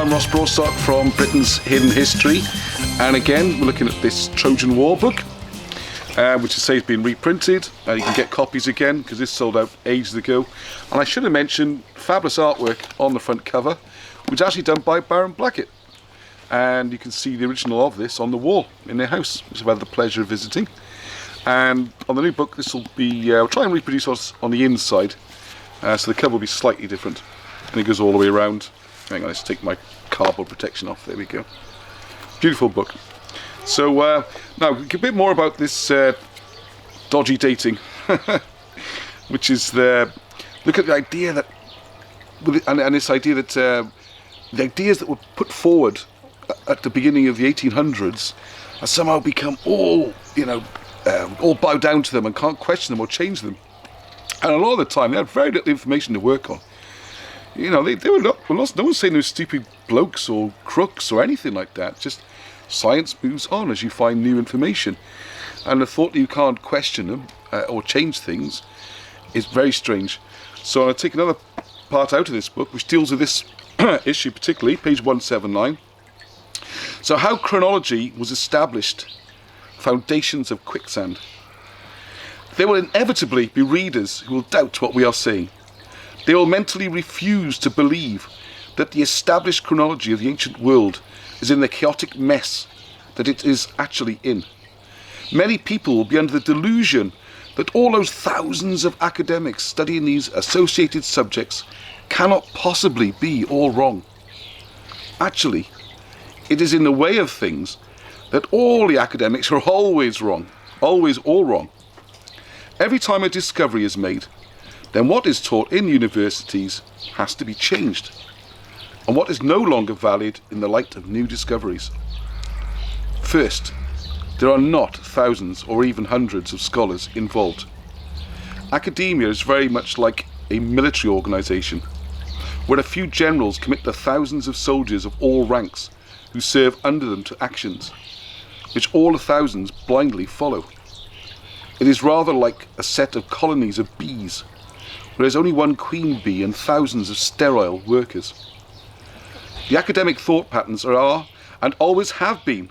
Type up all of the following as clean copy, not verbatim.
I'm Ross Broadstock from Britain's Hidden History, and again we're looking at this Trojan War book, which I say has been reprinted. You can get copies again because this sold out ages ago. And I should have mentioned fabulous artwork on the front cover, which is actually done by Baron Blackett, and you can see the original of this on the wall in their house, which I've had the pleasure of visiting. And on the new book, this will be, we'll try and reproduce us on the inside, so the cover will be slightly different, and it goes all the way around. Hang on, let's take my cardboard protection off. There we go. Beautiful book. So now a bit more about this dodgy dating, which is look at the idea that, and this idea that the ideas that were put forward at the beginning of the 1800s have somehow become all bow down to them and can't question them or change them. And a lot of the time they had very little information to work on. You know, they were not, no one's saying they were stupid blokes or crooks or anything like that. Just science moves on as you find new information. And the thought that you can't question them or change things is very strange. So I'm going to take another part out of this book, which deals with this issue particularly, page 179. So how chronology was established, foundations of quicksand. There will inevitably be readers who will doubt what we are saying. They will mentally refuse to believe that the established chronology of the ancient world is in the chaotic mess that it is actually in. Many people will be under the delusion that all those thousands of academics studying these associated subjects cannot possibly be all wrong. Actually, it is in the way of things that all the academics are always wrong, always all wrong. Every time a discovery is made, then what is taught in universities has to be changed, and what is no longer valid in the light of new discoveries. First, there are not thousands or even hundreds of scholars involved. Academia is very much like a military organisation, where a few generals commit the thousands of soldiers of all ranks who serve under them to actions, which all the thousands blindly follow. It is rather like a set of colonies of bees, where there is only one queen bee and thousands of sterile workers. The academic thought patterns are, and always have been,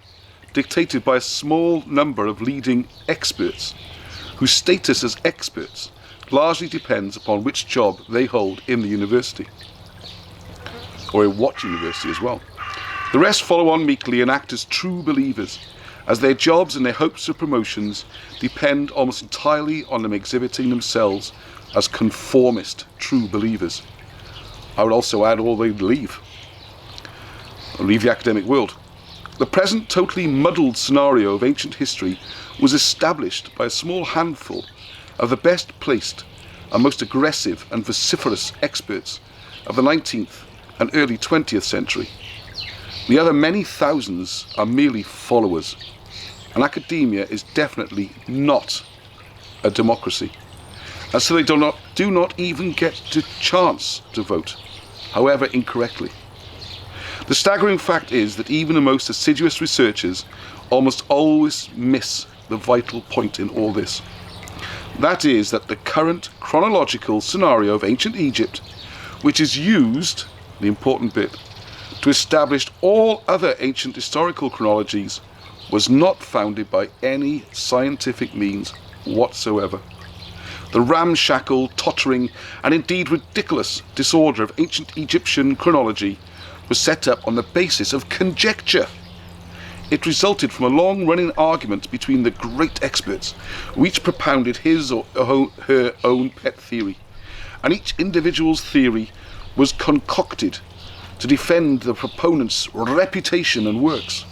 dictated by a small number of leading experts, whose status as experts largely depends upon which job they hold in the university, or in what university as well. The rest follow on meekly and act as true believers, as their jobs and their hopes of promotions depend almost entirely on them exhibiting themselves as conformist true believers. I would also add all they leave the academic world. The present totally muddled scenario of ancient history was established by a small handful of the best placed and most aggressive and vociferous experts of the 19th and early 20th century. The other many thousands are merely followers, and academia is definitely not a democracy, and so they do not even get the chance to vote, however incorrectly. The staggering fact is that even the most assiduous researchers almost always miss the vital point in all this. That is that the current chronological scenario of ancient Egypt, which is used, the important bit, to establish all other ancient historical chronologies, was not founded by any scientific means whatsoever. The ramshackle, tottering, and indeed ridiculous disorder of ancient Egyptian chronology was set up on the basis of conjecture. It resulted from a long-running argument between the great experts, who each propounded his or her own pet theory, and each individual's theory was concocted to defend the proponent's reputation and works.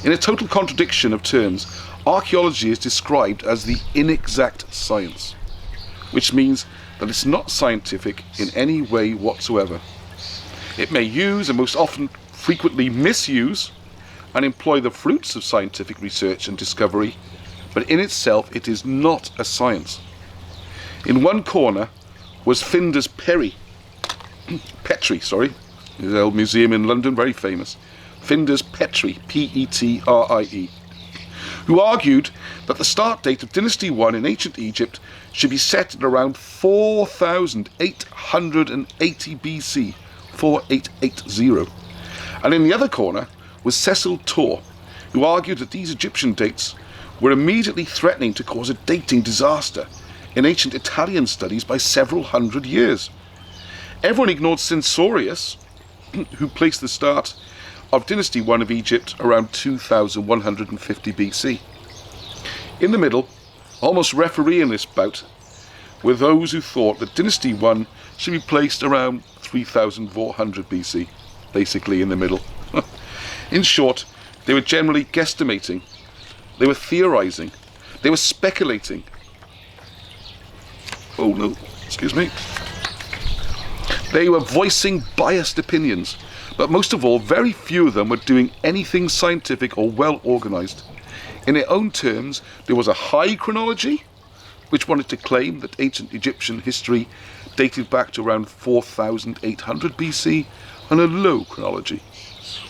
In a total contradiction of terms, archaeology is described as the inexact science, which means that it's not scientific in any way whatsoever. It may use, and most often frequently misuse, and employ the fruits of scientific research and discovery, but in itself it is not a science. In one corner was Finder's Petrie, the old museum in London, very famous. Finder's Petrie, P-E-T-R-I-E, who argued that the start date of Dynasty I in ancient Egypt should be set at around 4880 BC, 4880, And in the other corner was Cecil Tor, who argued that these Egyptian dates were immediately threatening to cause a dating disaster in ancient Italian studies by several hundred years. Everyone ignored Censorius, who placed the start of Dynasty 1 of Egypt around 2150 BC. In the middle, almost refereeing this bout, were those who thought that Dynasty 1 should be placed around 3400 BC, basically in the middle. In short, they were generally guesstimating, they were theorizing, they were speculating. Oh no, excuse me. They were voicing biased opinions, but most of all, very few of them were doing anything scientific or well organized. In their own terms, there was a high chronology, which wanted to claim that ancient Egyptian history dated back to around 4800 BC, and a low chronology,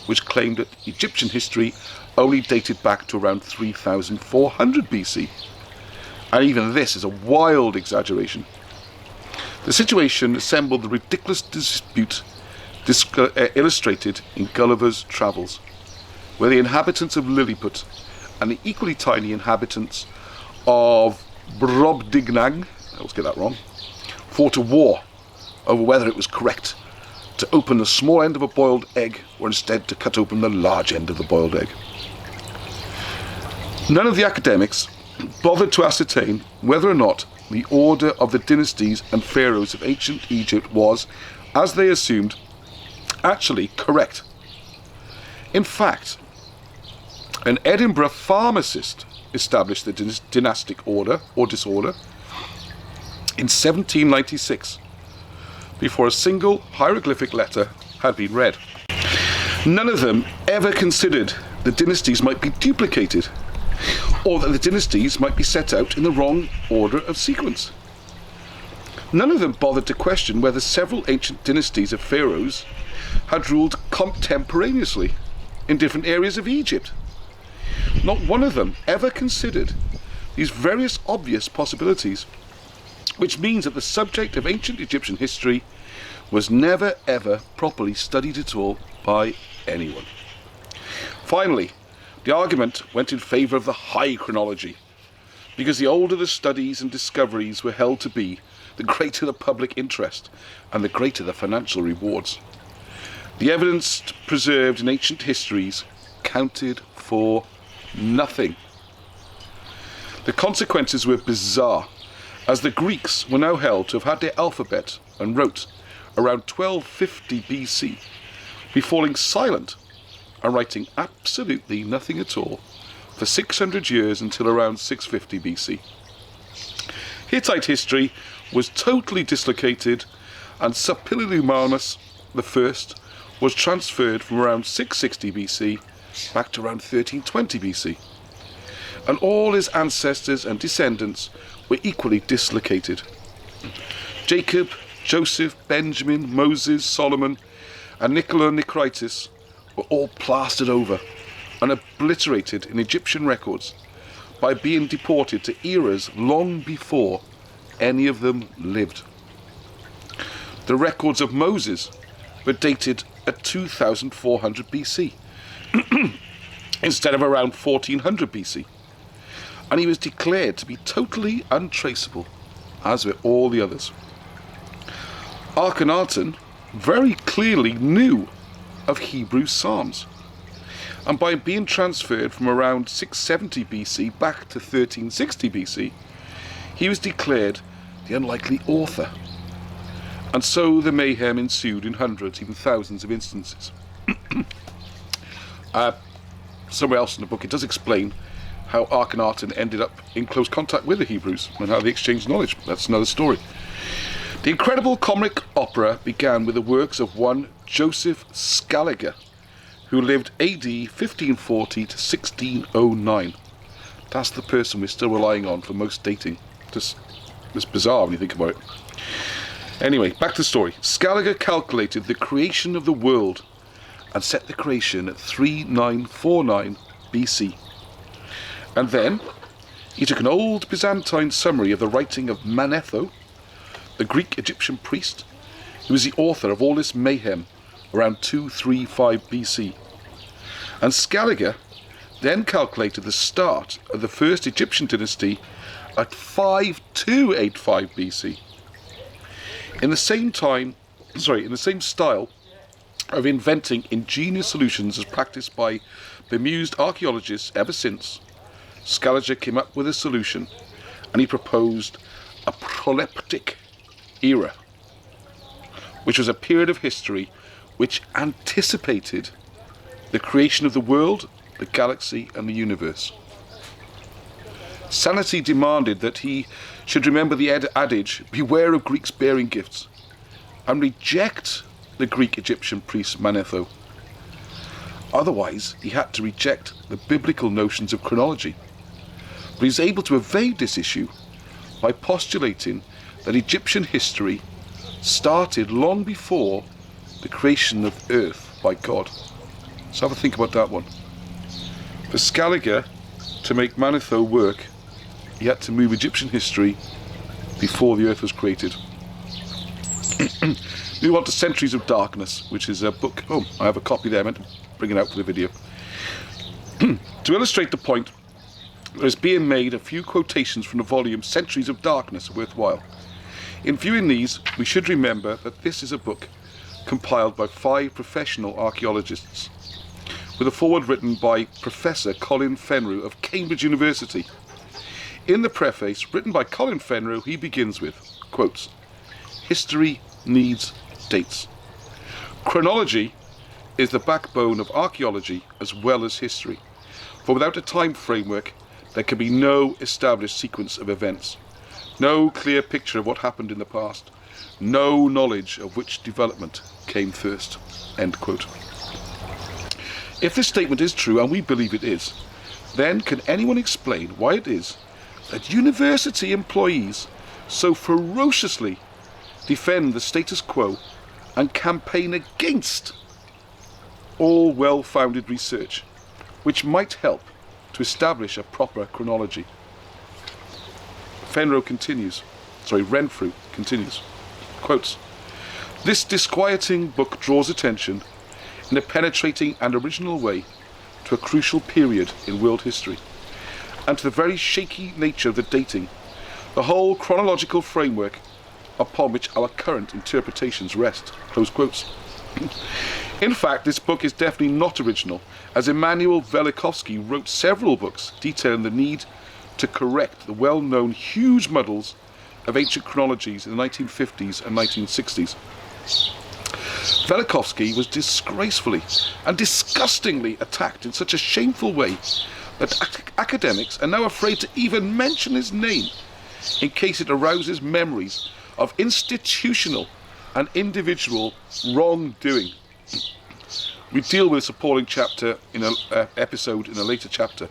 which claimed that Egyptian history only dated back to around 3400 BC. And even this is a wild exaggeration. The situation assembled the ridiculous dispute illustrated in Gulliver's Travels, where the inhabitants of Lilliput and the equally tiny inhabitants of Brobdingnag, I always get that wrong, fought a war over whether it was correct to open the small end of a boiled egg or instead to cut open the large end of the boiled egg. None of the academics bothered to ascertain whether or not the order of the dynasties and pharaohs of ancient Egypt was, as they assumed, actually correct. In fact, an Edinburgh pharmacist established the dynastic order or disorder in 1796, before a single hieroglyphic letter had been read. None of them ever considered the dynasties might be duplicated, or that the dynasties might be set out in the wrong order of sequence. None of them bothered to question whether several ancient dynasties of pharaohs had ruled contemporaneously in different areas of Egypt. Not one of them ever considered these various obvious possibilities, which means that the subject of ancient Egyptian history was never ever properly studied at all by anyone. Finally, the argument went in favour of the high chronology, because the older the studies and discoveries were held to be, the greater the public interest and the greater the financial rewards. The evidence preserved in ancient histories counted for nothing. The consequences were bizarre, as the Greeks were now held to have had their alphabet and wrote around 1250 BC, be falling silent and writing absolutely nothing at all for 600 years until around 650 BC. Hittite history was totally dislocated, and Suppiluliuma I was transferred from around 660 BC back to around 1320 BC, and all his ancestors and descendants were equally dislocated. Jacob, Joseph, Benjamin, Moses, Solomon, and Nicola Nicritus were all plastered over and obliterated in Egyptian records by being deported to eras long before any of them lived. The records of Moses were dated at 2400 BC instead of around 1400 BC, and he was declared to be totally untraceable, as were all the others. Akhenaten very clearly knew of Hebrew Psalms, and by being transferred from around 670 BC back to 1360 BC, he was declared the unlikely author, and so the mayhem ensued in hundreds, even thousands of instances. Somewhere else in the book it does explain how Akhenaten ended up in close contact with the Hebrews and how they exchanged knowledge. That's another story. The incredible comic opera began with the works of one Joseph Scaliger, who lived AD 1540 to 1609. That's the person we're still relying on for most dating. It's bizarre when you think about it. Anyway, back to the story. Scaliger calculated the creation of the world and set the creation at 3949 BC. And then he took an old Byzantine summary of the writing of Manetho, the Greek Egyptian priest, who was the author of all this mayhem around 235 BC. And Scaliger then calculated the start of the first Egyptian dynasty at 5285 BC. In the same style of inventing ingenious solutions as practiced by bemused archaeologists ever since, Scaliger came up with a solution, and he proposed a proleptic era, which was a period of history which anticipated the creation of the world, the galaxy, and the universe. Sanity demanded that he should remember the adage, beware of Greeks bearing gifts, and reject the Greek-Egyptian priest Manetho. Otherwise, he had to reject the biblical notions of chronology. But he's able to evade this issue by postulating that Egyptian history started long before the creation of Earth by God. So have a think about that one. For Scaliger to make Manetho work, he had to move Egyptian history before the Earth was created. We want to Centuries of Darkness, which is a book. Oh, I have a copy there. I meant to bring it out for the video. To illustrate the point, there is being made a few quotations from the volume Centuries of Darkness are worthwhile. In viewing these, we should remember that this is a book compiled by 5 professional archaeologists, with a foreword written by Professor Colin Fenrew of Cambridge University. In the preface, written by Colin Fenrew, he begins with, quotes, "History needs dates. Chronology is the backbone of archaeology as well as history, for without a time framework, there can be no established sequence of events, no clear picture of what happened in the past, no knowledge of which development came first." End quote. If this statement is true, and we believe it is, then can anyone explain why it is that university employees so ferociously defend the status quo and campaign against all well-founded research, which might help to establish a proper chronology? Renfrew continues, quotes, "This disquieting book draws attention in a penetrating and original way to a crucial period in world history, and to the very shaky nature of the dating, the whole chronological framework upon which our current interpretations rest." Close quotes. In fact, this book is definitely not original, as Immanuel Velikovsky wrote several books detailing the need to correct the well-known huge muddles of ancient chronologies in the 1950s and 1960s. Velikovsky was disgracefully and disgustingly attacked in such a shameful way that academics are now afraid to even mention his name in case it arouses memories of institutional and individual wrongdoing. We deal with this appalling chapter in an episode in a later chapter.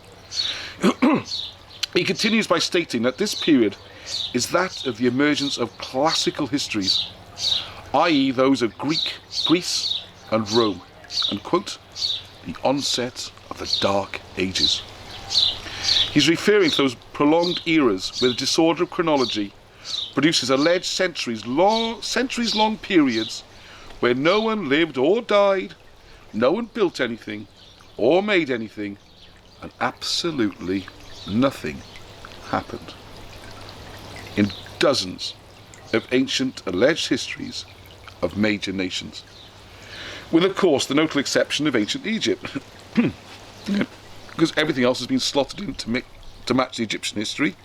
He continues by stating that this period is that of the emergence of classical histories, i.e. those of Greece and Rome, and quote, "the onset of the Dark Ages." He's referring to those prolonged eras where the disorder of chronology produces alleged centuries-long periods where no one lived or died, no one built anything or made anything, and absolutely nothing happened. In dozens of ancient alleged histories of major nations, with of course the notable exception of ancient Egypt, because everything else has been slotted in to match the Egyptian history,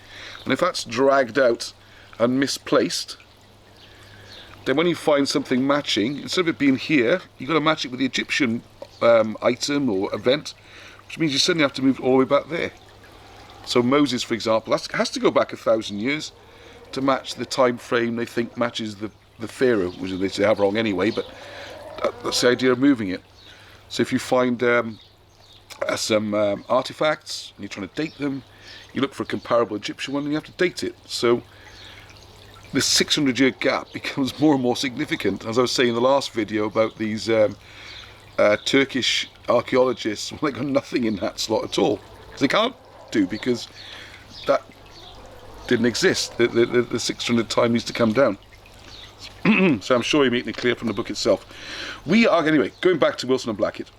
and if that's dragged out and misplaced, then when you find something matching, instead of it being here, you've got to match it with the Egyptian item or event, which means you suddenly have to move it all the way back there. So Moses, for example, has to go back 1,000 years to match the time frame they think matches the Pharaoh, which they have wrong anyway, but that's the idea of moving it. So if you find some artifacts and you're trying to date them, you look for a comparable Egyptian one and you have to date it. So this 600-year gap becomes more and more significant. As I was saying in the last video about these Turkish archaeologists, well, they got nothing in that slot at all. They can't do, because that didn't exist. The 600 time needs to come down. So I'm sure you're making it clear from the book itself. Anyway, going back to Wilson and Blackett,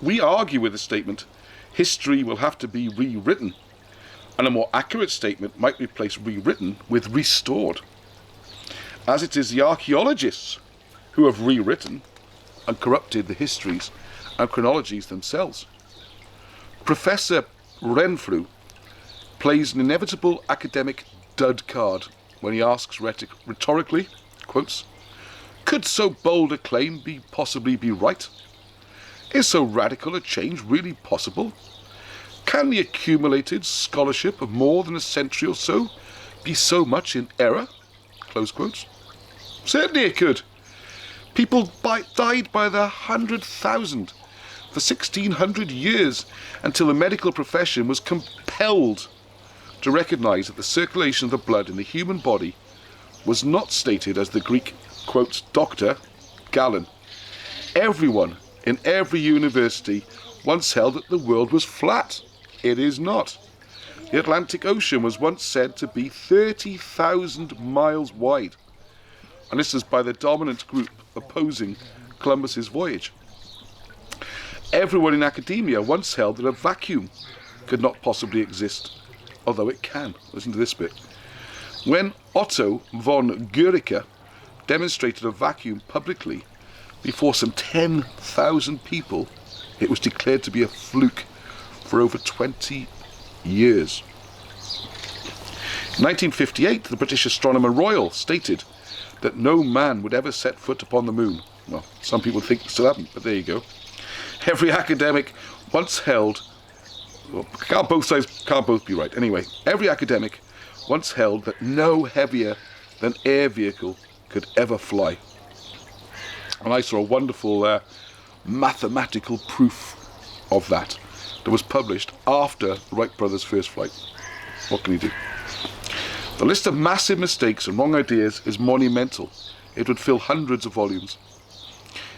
we argue with the statement, history will have to be rewritten, and a more accurate statement might replace rewritten with restored, as it is the archaeologists who have rewritten and corrupted the histories and chronologies themselves. Professor Renfrew plays an inevitable academic dud card when he asks rhetorically, quotes, could so bold a claim possibly be right? Is so radical a change really possible? Can the accumulated scholarship of more than a century or so be so much in error? Close quotes. Certainly it could. People died by the 100,000 for 1600 years until the medical profession was compelled to recognise that the circulation of the blood in the human body was not stated as the Greek quotes doctor, Galen. Everyone in every university once held that the world was flat. It is not. The Atlantic Ocean was once said to be 30,000 miles wide, and this is by the dominant group opposing Columbus's voyage. Everyone in academia once held that a vacuum could not possibly exist, although it can. Listen to this bit. When Otto von Guericke demonstrated a vacuum publicly before some 10,000 people, it was declared to be a fluke for over 20 years. In 1958, the British Astronomer Royal stated that no man would ever set foot upon the moon. Well, some people think they still haven't, but there you go. Every academic once held, well, can't both be right. Anyway, every academic once held that no heavier than air vehicle could ever fly. And I saw a wonderful mathematical proof of that was published after the Wright brothers' first flight. What can you do? The list of massive mistakes and wrong ideas is monumental. It would fill hundreds of volumes.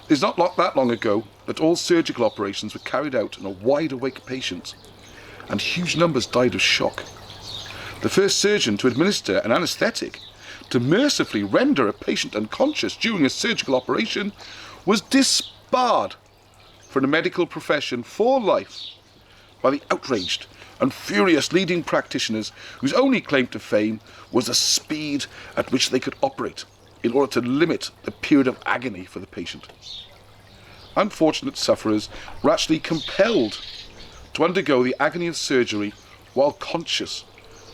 It is not that long ago that all surgical operations were carried out on a wide-awake patient, and huge numbers died of shock. The first surgeon to administer an anaesthetic to mercifully render a patient unconscious during a surgical operation was disbarred from the medical profession for life by the outraged and furious leading practitioners whose only claim to fame was the speed at which they could operate in order to limit the period of agony for the patient. Unfortunate sufferers were actually compelled to undergo the agony of surgery while conscious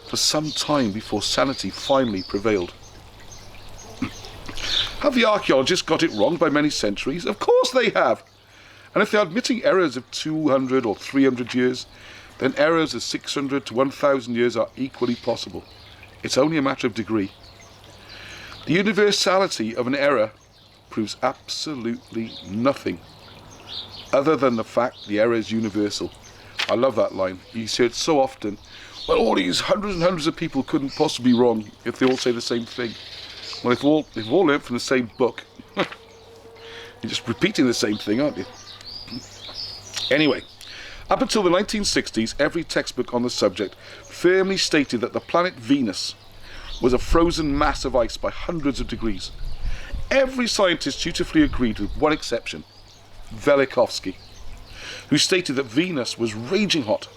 for some time before sanity finally prevailed. Have the archaeologists got it wrong by many centuries? Of course they have. And if they are admitting errors of 200 or 300 years, then errors of 600 to 1,000 years are equally possible. It's only a matter of degree. The universality of an error proves absolutely nothing other than the fact the error is universal. I love that line. You see it so often. Well, all these hundreds and hundreds of people couldn't possibly be wrong if they all say the same thing. Well, if they've all learned from the same book, you're just repeating the same thing, aren't you? Anyway, up until the 1960s, every textbook on the subject firmly stated that the planet Venus was a frozen mass of ice by hundreds of degrees. Every scientist dutifully agreed with one exception, Velikovsky, who stated that Venus was raging hot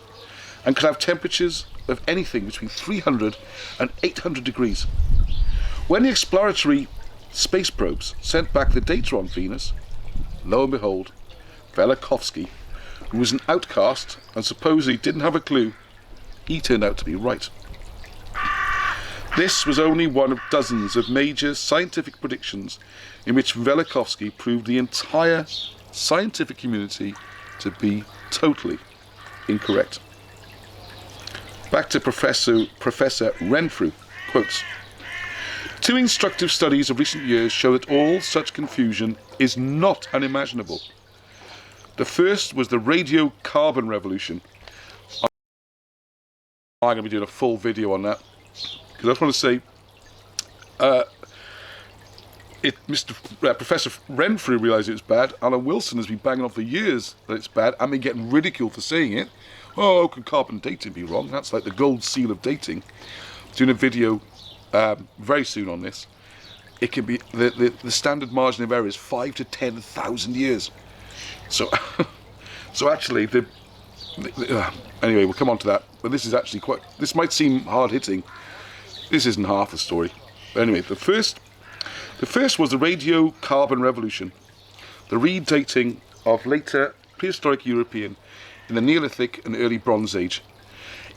and could have temperatures of anything between 300 and 800 degrees. When the exploratory space probes sent back the data on Venus, lo and behold, Velikovsky, who was an outcast and supposedly didn't have a clue, he turned out to be right. This was only one of dozens of major scientific predictions in which Velikovsky proved the entire scientific community to be totally incorrect. Back to Professor Renfrew, quotes, "Two instructive studies of recent years show that all such confusion is not unimaginable. The first was the radiocarbon revolution." I'm going to be doing a full video on that, because I just want to say, Professor Renfrew realised it was bad. Alan Wilson has been banging on for years that it's bad, and been getting ridiculed for saying it. Oh, can carbon dating be wrong? That's like the gold seal of dating. Doing a video very soon on this. it can be the standard margin of error is 5 to 10,000 years. So, so actually, anyway, we'll come on to that. But this is actually this might seem hard hitting. This isn't half the story. But anyway, the first was the radiocarbon revolution, the redating of later prehistoric European in the Neolithic and early Bronze Age.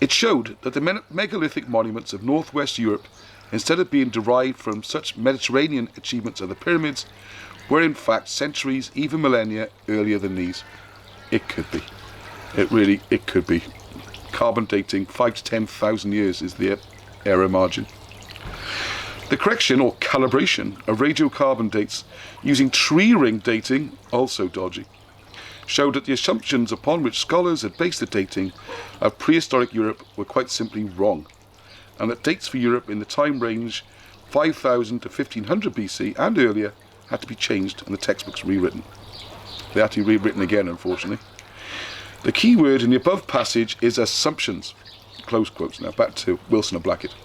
It showed that the megalithic monuments of northwest Europe, instead of being derived from such Mediterranean achievements of the pyramids, were in fact centuries, even millennia, earlier than these. It could be. It could be. Carbon dating, 5 to 10,000 years is the error margin. The correction or calibration of radiocarbon dates using tree ring dating, also dodgy, showed that the assumptions upon which scholars had based the dating of prehistoric Europe were quite simply wrong, and that dates for Europe in the time range 5000 to 1500 BC and earlier had to be changed and the textbooks rewritten. They had to be rewritten again, unfortunately. The key word in the above passage is assumptions. Close quotes now, back to Wilson and Blackett.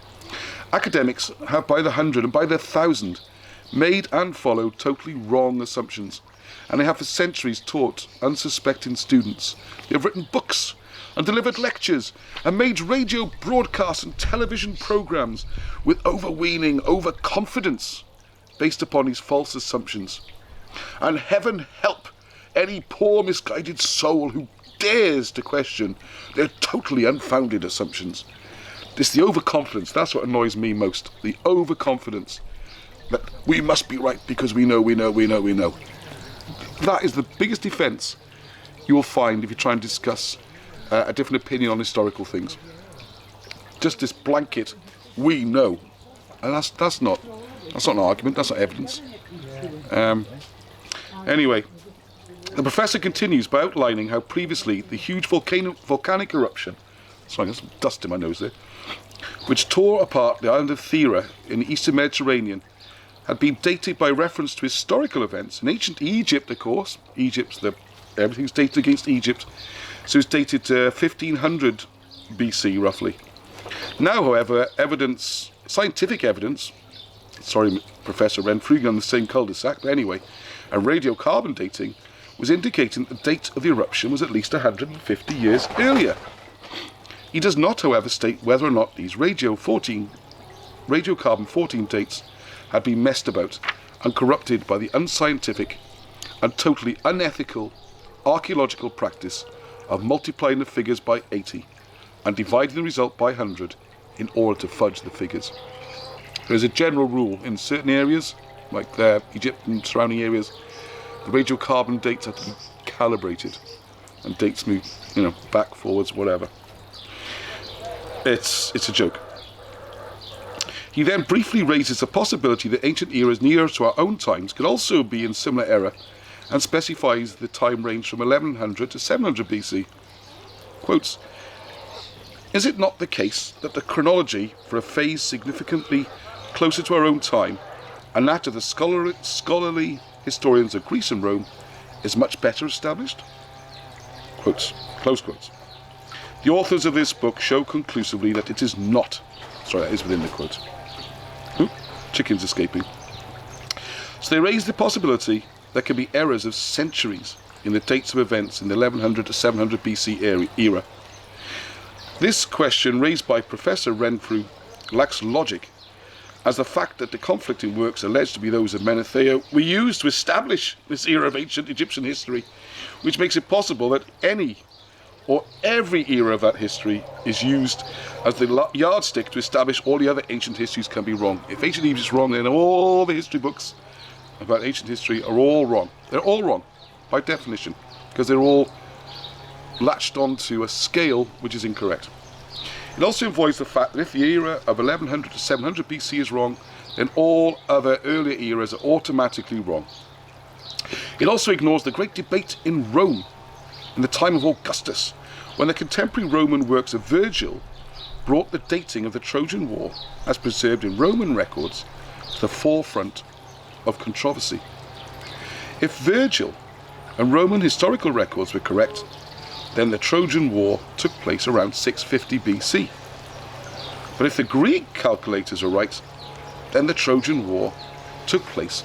Academics have by the hundred and by the thousand made and followed totally wrong assumptions, and they have for centuries taught unsuspecting students. They have written books and delivered lectures and made radio broadcasts and television programs with overweening overconfidence based upon these false assumptions. And heaven help any poor misguided soul who dares to question their totally unfounded assumptions. It's the overconfidence, that's what annoys me most. The overconfidence that we must be right because we know. That is the biggest defence you will find if you try and discuss a different opinion on historical things. Just this blanket, we know. And that's not an argument, that's not evidence. Anyway, the professor continues by outlining how previously the huge volcanic eruption, sorry, there's some dust in my nose there, which tore apart the island of Thera in the eastern Mediterranean, had been dated by reference to historical events in ancient Egypt, of course. Everything's dated against Egypt, so it's dated to 1500 BC, roughly. Now, however, scientific evidence, sorry, Professor Renfrew, on the same cul-de-sac, but anyway, and radiocarbon dating was indicating that the date of the eruption was at least 150 years earlier. He does not, however, state whether or not these radiocarbon 14 dates had been messed about and corrupted by the unscientific and totally unethical archaeological practice of multiplying the figures by 80 and dividing the result by 100 in order to fudge the figures. There is a general rule in certain areas, like Egypt and surrounding areas, the radiocarbon dates have to be calibrated and dates move, back, forwards, whatever. It's a joke. He then briefly raises the possibility that ancient eras nearer to our own times could also be in similar error, and specifies the time range from 1100 to 700 BC. Quotes, "Is it not the case that the chronology for a phase significantly closer to our own time, and that of the scholarly historians of Greece and Rome, is much better established?" Quotes, close quotes. The authors of this book show conclusively that it is not. Sorry, that is within the quote. Chicken's escaping. So they raise the possibility there can be errors of centuries in the dates of events in the 1100 to 700 BC era. This question raised by Professor Renfrew lacks logic, as the fact that the conflicting works alleged to be those of Menetheo were used to establish this era of ancient Egyptian history, which makes it possible that any or every era of that history is used as the yardstick to establish all the other ancient histories can be wrong. If ancient Egypt is wrong, then all the history books about ancient history are all wrong. They're all wrong, by definition, because they're all latched onto a scale which is incorrect. It also avoids the fact that if the era of 1100 to 700 BC is wrong, then all other earlier eras are automatically wrong. It also ignores the great debate in Rome in the time of Augustus, when the contemporary Roman works of Virgil brought the dating of the Trojan War, as preserved in Roman records, to the forefront of controversy. If Virgil and Roman historical records were correct, then the Trojan War took place around 650 BC. But if the Greek calculators are right, then the Trojan War took place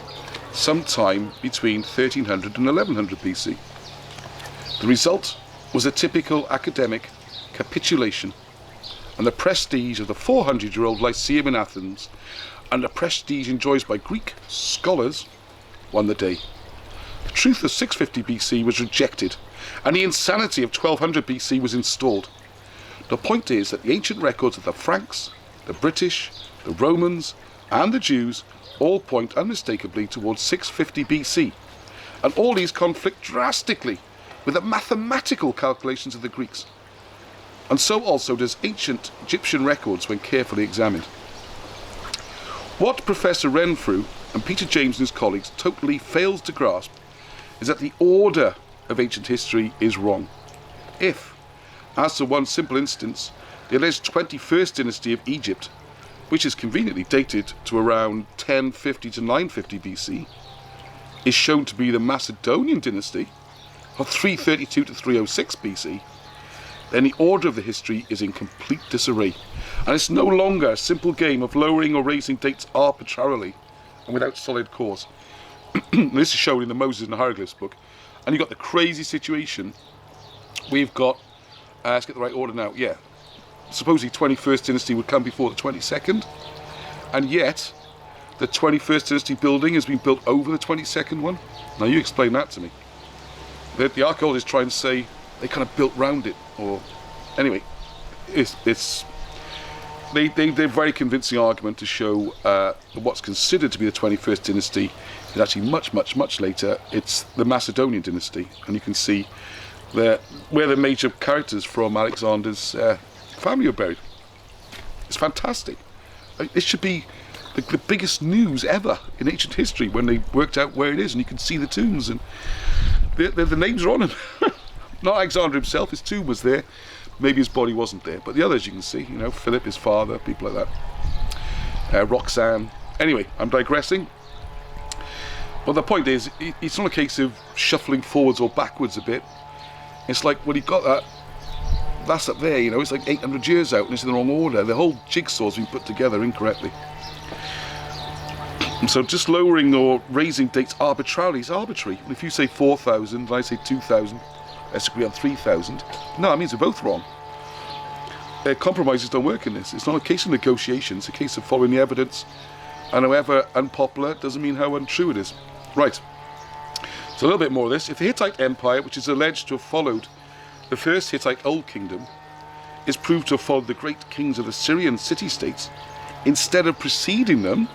sometime between 1300 and 1100 BC. The result was a typical academic capitulation, and the prestige of the 400-year-old Lyceum in Athens and the prestige enjoyed by Greek scholars won the day. The truth of 650 BC was rejected, and the insanity of 1200 BC was installed. The point is that the ancient records of the Franks, the British, the Romans, and the Jews all point unmistakably towards 650 BC, and all these conflict drastically with the mathematical calculations of the Greeks. And so also does ancient Egyptian records when carefully examined. What Professor Renfrew and Peter James and his colleagues totally fails to grasp is that the order of ancient history is wrong. If, as to one simple instance, the alleged 21st dynasty of Egypt, which is conveniently dated to around 1050 to 950 BC, is shown to be the Macedonian dynasty of 332 to 306 BC, then the order of the history is in complete disarray, and it's no longer a simple game of lowering or raising dates arbitrarily and without solid cause. This is shown in the Moses and the Hieroglyphs book, and you've got the crazy situation. We've got, let's get the right order now, yeah, supposedly 21st dynasty would come before the 22nd, and yet the 21st dynasty building has been built over the 22nd one. Now you explain that to me. The archaeologists try and say they kind of built round it, or anyway, they're very convincing argument to show what's considered to be the 21st dynasty is actually much later. It's the Macedonian dynasty, and you can see where the major characters from Alexander's family are buried. It's fantastic. It should be the biggest news ever in ancient history when they worked out where it is, and you can see the tombs, and the names are on them. Not Alexander himself, his tomb was there, maybe his body wasn't there, but the others you can see, you know, Philip, his father, people like that, Roxanne. Anyway, I'm digressing, but the point is, it's not a case of shuffling forwards or backwards a bit. It's like, well, you've got that's up there, you know, it's like 800 years out and it's in the wrong order. The whole jigsaw's been put together incorrectly. And so just lowering or raising dates arbitrarily is arbitrary. And if you say 4,000 and I say 2,000, let's agree on 3,000. No, it means we're both wrong. Compromises don't work in this. It's not a case of negotiation, it's a case of following the evidence. And however unpopular doesn't mean how untrue it is. Right, so a little bit more of this. If the Hittite Empire, which is alleged to have followed the first Hittite Old Kingdom, is proved to have followed the great kings of the Syrian city-states instead of preceding them,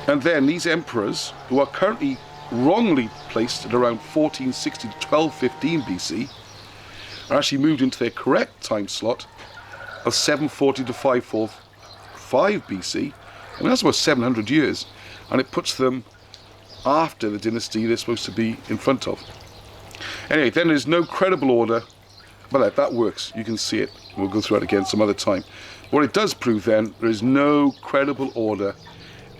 and then these emperors, who are currently wrongly placed at around 1460 to 1215 BC, are actually moved into their correct time slot of 740 to 545 BC. I mean, that's about 700 years, and it puts them after the dynasty they're supposed to be in front of. Anyway, then there's no credible order. Well, that works. You can see it. We'll go through it again some other time. What it does prove then, there is no credible order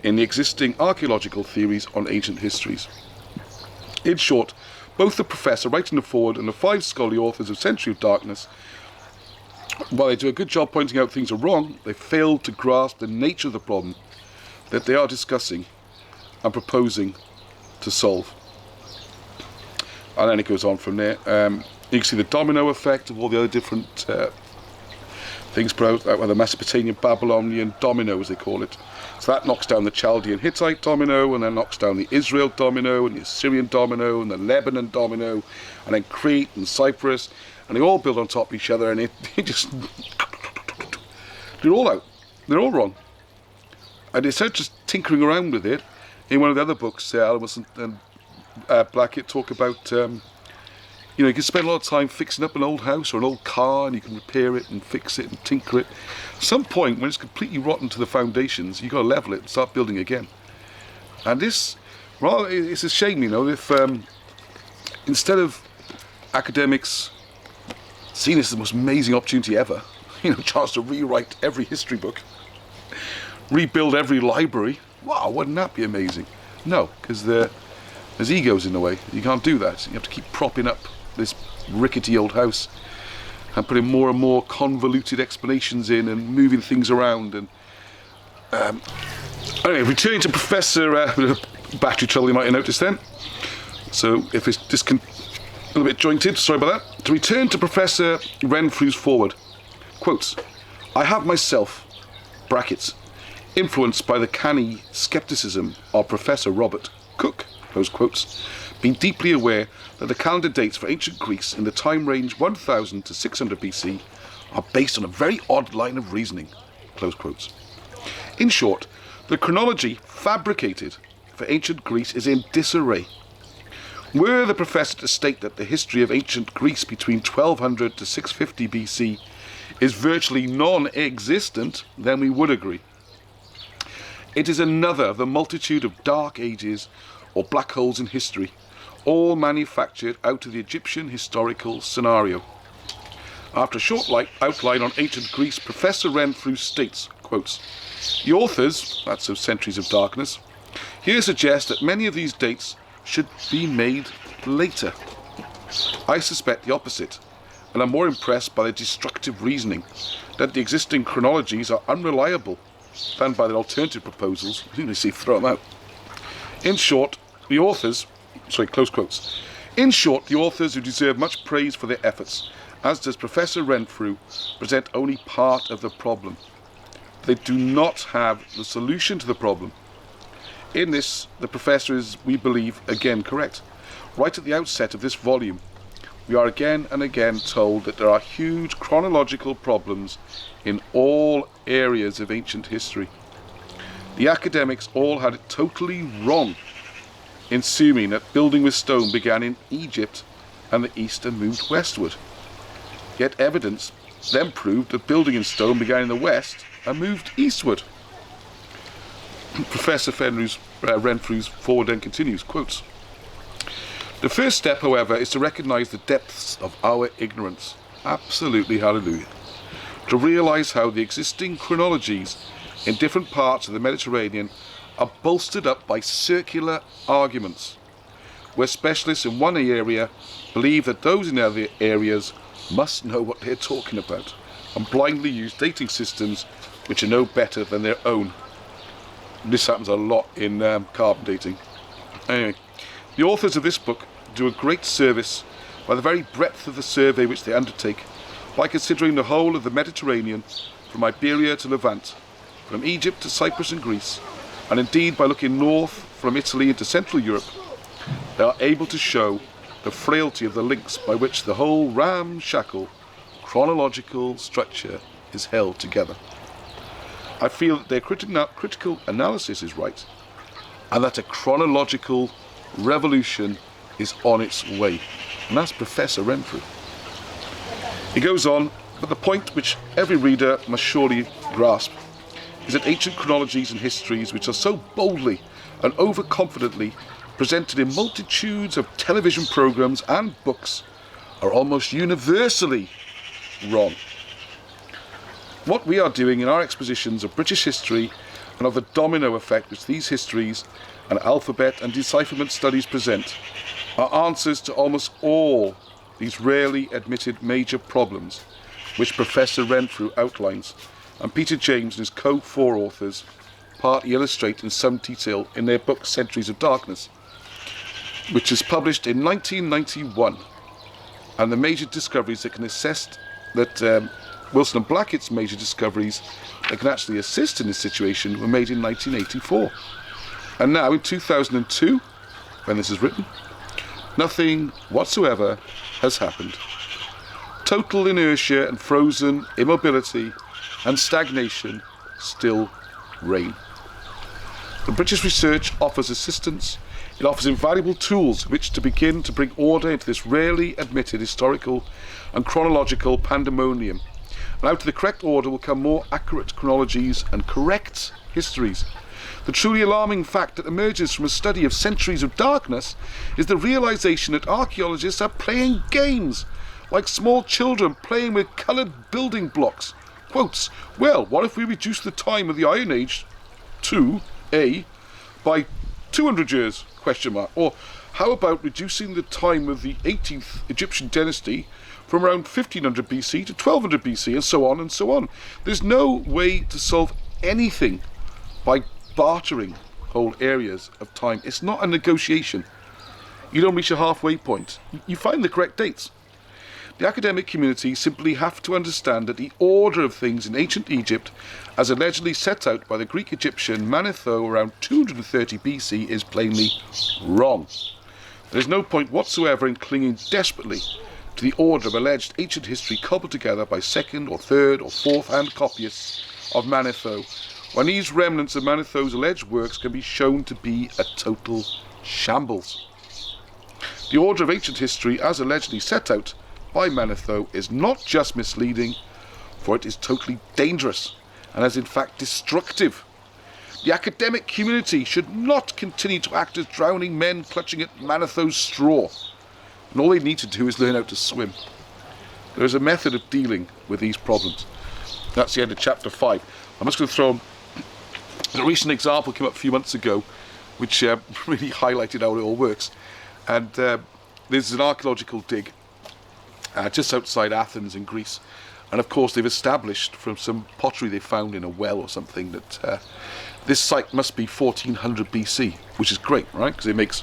in the existing archaeological theories on ancient histories. In short, both the professor writing the foreword and the 5 scholarly authors of Century of Darkness, while they do a good job pointing out things are wrong, they fail to grasp the nature of the problem that they are discussing and proposing to solve. And then it goes on from there. You can see the domino effect of all the other different things put out by the Mesopotamian, Babylonian domino, as they call it. So that knocks down the Chaldean Hittite domino, and then knocks down the Israel domino, and the Assyrian domino, and the Lebanon domino, and then Crete and Cyprus, and they all build on top of each other, and it just... they're all out. They're all wrong. And instead of just tinkering around with it, in one of the other books, Alamos and Blackett talk about, you know, you can spend a lot of time fixing up an old house or an old car, and you can repair it and fix it and tinker it. At some point, when it's completely rotten to the foundations, you've got to level it and start building again. And this, well, it's a shame, you know, if instead of academics seeing this as the most amazing opportunity ever, you know, chance to rewrite every history book, rebuild every library, wow, wouldn't that be amazing? No, because there's egos in the way. You can't do that. You have to keep propping up this rickety old house and putting more and more convoluted explanations in and moving things around, and Anyway, returning to Professor... battery trouble you might have noticed then. So if it's a little bit jointed, sorry about that. To return to Professor Renfrew's forward. Quotes, I have myself, brackets, influenced by the canny scepticism of Professor Robert Cook, close quotes, been deeply aware that the calendar dates for ancient Greece in the time range 1000 to 600 BC are based on a very odd line of reasoning, close quotes. In short, the chronology fabricated for ancient Greece is in disarray. Were the professor to state that the history of ancient Greece between 1200 to 650 BC is virtually non-existent, then we would agree. It is another of the multitude of dark ages or black holes in history, all manufactured out of the Egyptian historical scenario. After a short outline on ancient Greece, Professor Renfrew states, quotes, the authors, that's those centuries of darkness, here suggest that many of these dates should be made later. I suspect the opposite, and am more impressed by the destructive reasoning that the existing chronologies are unreliable than by the alternative proposals, as soon as you throw them out. In short, the authors, close quotes, in short, the authors who deserve much praise for their efforts, as does Professor Renfrew, present only part of the problem. They do not have the solution to the problem. In this, the professor is, we believe, again correct. Right at the outset of this volume, we are again and again told that there are huge chronological problems in all areas of ancient history. The academics all had it totally wrong in assuming that building with stone began in Egypt and the East and moved westward. Yet evidence then proved that building in stone began in the West and moved eastward. Professor Renfrew's forward then continues, quotes, the first step, however, is to recognise the depths of our ignorance. Absolutely, hallelujah. To realise how the existing chronologies in different parts of the Mediterranean are bolstered up by circular arguments, where specialists in one area believe that those in other areas must know what they're talking about, and blindly use dating systems which are no better than their own. This happens a lot in carbon dating. Anyway, the authors of this book do a great service by the very breadth of the survey which they undertake, by considering the whole of the Mediterranean from Iberia to Levant, from Egypt to Cyprus and Greece, and indeed by looking north from Italy into Central Europe. They are able to show the frailty of the links by which the whole ramshackle chronological structure is held together. I feel that their critical analysis is right, and that a chronological revolution is on its way. And that's Professor Renfrew. He goes on, but the point which every reader must surely grasp is that ancient chronologies and histories which are so boldly and overconfidently presented in multitudes of television programs and books are almost universally wrong. What we are doing in our expositions of British history and of the domino effect which these histories and alphabet and decipherment studies present are answers to almost all these rarely admitted major problems which Professor Renfrew outlines, and Peter James and his co-4 authors partly illustrate in some detail in their book Centuries of Darkness, which is published in 1991, and the major discoveries that can assist that Wilson and Blackett's major discoveries that can actually assist in this situation were made in 1984. And now in 2002, when this is written, nothing whatsoever has happened. Total inertia and frozen immobility and stagnation still reign. The British research offers assistance. It offers invaluable tools which to begin to bring order into this rarely admitted historical and chronological pandemonium. And out of the correct order will come more accurate chronologies and correct histories. The truly alarming fact that emerges from a study of centuries of darkness is the realization that archaeologists are playing games, like small children playing with coloured building blocks. Quotes, well, what if we reduce the time of the Iron Age to A by 200 years, question mark, or how about reducing the time of the 18th Egyptian dynasty from around 1500 BC to 1200 BC, and so on and so on. There's no way to solve anything by bartering whole areas of time. It's not a negotiation. You don't reach a halfway point. You find the correct dates. The academic community simply have to understand that the order of things in ancient Egypt, as allegedly set out by the Greek-Egyptian Manetho around 230 BC, is plainly wrong. There is no point whatsoever in clinging desperately to the order of alleged ancient history cobbled together by second or third or fourth hand copyists of Manetho, when these remnants of Manetho's alleged works can be shown to be a total shambles. The order of ancient history, as allegedly set out by Manetho, is not just misleading, for it is totally dangerous and is in fact destructive. The academic community should not continue to act as drowning men clutching at Manetho's straw, and all they need to do is learn how to swim. There is a method of dealing with these problems. That's the end of chapter 5. I'm just going to throw a recent example came up a few months ago, which really highlighted how it all works. And there's an archaeological dig just outside Athens in Greece, and of course they've established from some pottery they found in a well or something that this site must be 1400 BC, which is great, right? Because it makes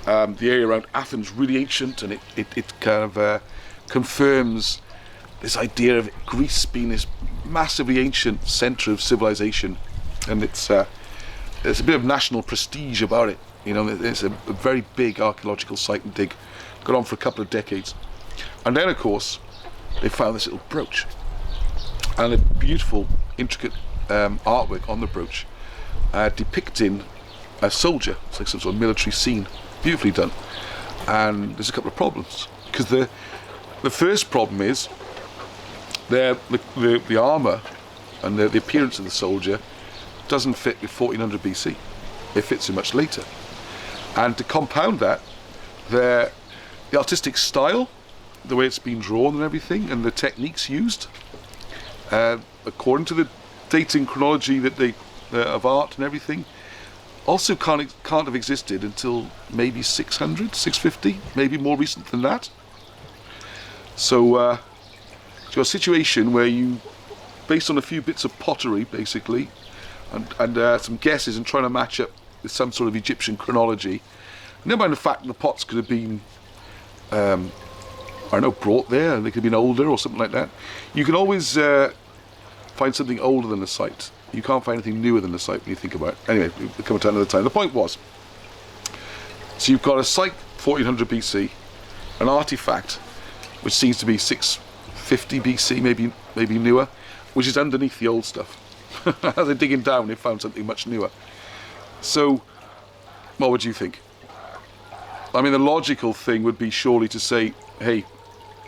the area around Athens really ancient, and it kind of confirms this idea of Greece being this massively ancient centre of civilization, and there's a bit of national prestige about it. You know, it's a very big archaeological site and dig, gone on for a couple of decades. And then, of course, they found this little brooch, and a beautiful, intricate artwork on the brooch depicting a soldier. It's like some sort of military scene, beautifully done. And there's a couple of problems, because the first problem is the armour and the appearance of the soldier doesn't fit with 1400 BC. It fits in much later. And to compound that, the artistic style, the way it's been drawn and everything, and the techniques used, according to the dating chronology that they of art and everything, also can't have existed until maybe 600, 650, maybe more recent than that. So you've got a situation where you, based on a few bits of pottery, basically, and some guesses and trying to match up with some sort of Egyptian chronology, never mind the fact that the pots could have been I don't know, brought there, and they could have been older or something like that. You can always find something older than the site. You can't find anything newer than the site when you think about it. Anyway, we'll come to another time. The point was, so you've got a site 1400 BC, an artifact which seems to be 650 BC, maybe newer, which is underneath the old stuff. As they're digging down, they found something much newer. So, what would you think? I mean, the logical thing would be surely to say, hey,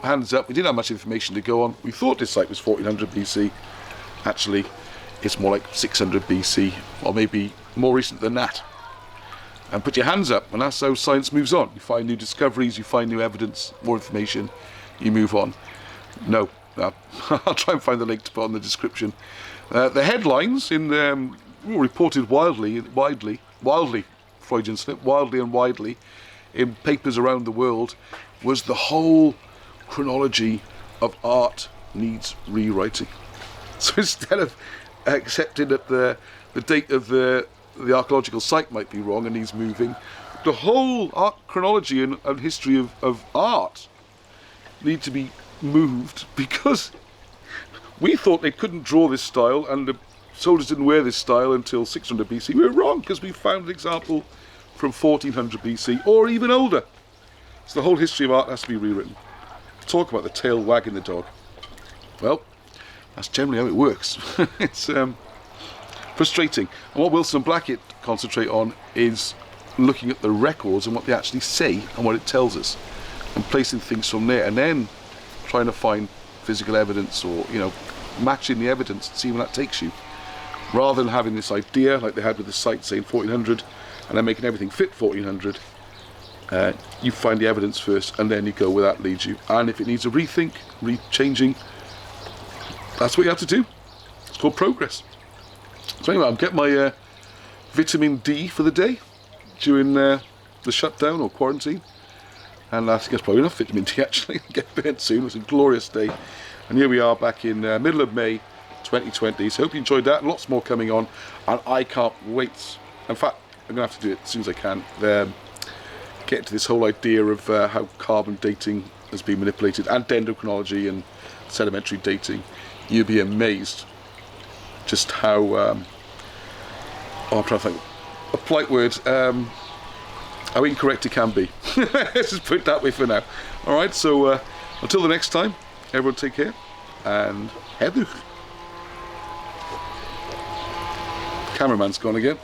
hands up, we didn't have much information to go on. We thought this site was 1400 BC. Actually, it's more like 600 BC, or maybe more recent than that. And put your hands up, and that's how science moves on. You find new discoveries, you find new evidence, more information, you move on. No, I'll try and find the link to put on the description. The headlines in reported wildly, Freudian slip, wildly and widely, in papers around the world, was the whole chronology of art needs rewriting. So instead of accepting that the date of the archaeological site might be wrong and needs moving, the whole art chronology and history of art need to be moved, because we thought they couldn't draw this style and the soldiers didn't wear this style until 600 BC. We were wrong, because we found an example from 1400 BC or even older. So the whole history of art has to be rewritten. Talk about the tail wagging the dog. Well, that's generally how it works. It's frustrating. And what Wilson Blackett concentrate on is looking at the records and what they actually say and what it tells us, and placing things from there, and then trying to find physical evidence, or matching the evidence and seeing where that takes you, rather than having this idea like they had with the site saying 1400 and then making everything fit 1400. You find the evidence first, and then you go where that leads you. And if it needs a rethink, changing, that's what you have to do. It's called progress. So anyway, I'm getting my vitamin D for the day during the shutdown or quarantine, and I think that's probably enough vitamin D actually. Get burnt soon. It was a glorious day, and here we are back in middle of May 2020. So hope you enjoyed that. Lots more coming on, and I can't wait. In fact, I'm going to have to do it as soon as I can. Get into this whole idea of how carbon dating has been manipulated, and dendrochronology and sedimentary dating. You'll be amazed just how, I'm trying to think, a polite word, how incorrect it can be. Let's just put it that way for now. Alright, so until the next time, everyone take care, and Hedwig. Cameraman's gone again.